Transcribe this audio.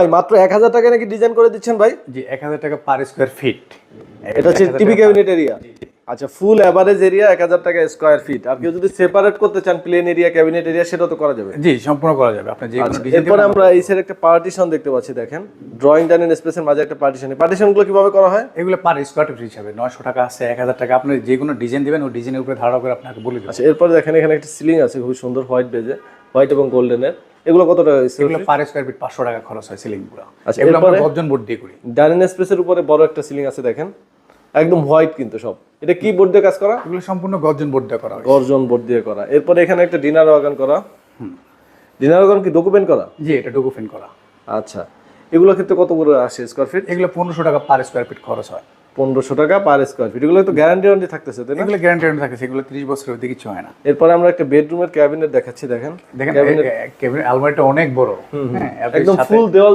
ভাই মাত্র 1000 টাকা নাকি ডিজাইন করে দিচ্ছেন ভাই? জি 1000 টাকা পার স্কয়ার ফিট। এটা হচ্ছে টিভি ক্যাবিনেট এরিয়া। আচ্ছা, ফুল এভারেজ এরিয়া 1000 টাকা স্কয়ার ফিট। আর কেউ যদি সেপারেট করতে চান প্লেন এরিয়া ক্যাবিনেট এরিয়া, সেটাও তো করা যাবে। জি সম্পূর্ণ করা যাবে, আপনি যে কোনো ডিজাইন। এরপরে আমরা এই সাইড একটা পার্টিশন দেখতে পাচ্ছি, দেখেন ড্রয়িং ডাইনিং স্পেসের মাঝে একটা পার্টিশন। পার্টিশনগুলো কিভাবে করা হয়? এগুলো পার স্কয়ার ফিট হিসাবে 900 টাকা আছে, 1000 টাকা। আপনি যে কোনো ডিজাইন দিবেন ওই ডিজাইনের উপরে ধারণা করে আপনাকে বলে দেব। আচ্ছা, এরপরে দেখেন এখানে একটা সিলিং আছে খুব সুন্দর হোয়াইট বেজে, হোয়াইট এবং গোল্ডেনের। এগুলো কত টাকা? এগুলো পার স্কয়ার ফিট 500 টাকা খরচ হয় সিলিংগুলো। আচ্ছা, এগুলো আমরা এরপরে গর্জন বোর্ড দিয়ে করি। ডাইনিং স্পেসের উপরে বড় একটা সিলিং আছে, দেখেন একদম হোয়াইট কিন্তু সব। এটা কি বোর্ড দিয়ে কাজ করা? এগুলো সম্পূর্ণ গর্জন বোর্ড দিয়ে করা হয়। গর্জন বোর্ড দিয়ে করা। এরপরে এখানে একটা ডিনার ওয়াগন করা। ডিনার ওয়াগন কি ডকুমেন্ট করা? জি এটা ডকুমেন্ট করা। আচ্ছা, এগুলো ক্ষেত্রে কত করে আসে স্কয়ার ফিট? এগুলো 1500 টাকা পার স্কয়ার ফিট খরচ হয়। 1500 টাকা পার স্কয়ার ফিট। এগুলো তো গ্যারান্টি থাকতেছে, তাই না? এগুলো গ্যারান্টি থাকে, সেগুলো 30 বছরের অধিক কিছু হয় না। এরপরে আমরা একটা বেডরুমের ক্যাবিনেট দেখাচ্ছি, দেখেন দেখেন আলমারিটা অনেক বড়। হ্যাঁ একদম ফুল দেওয়াল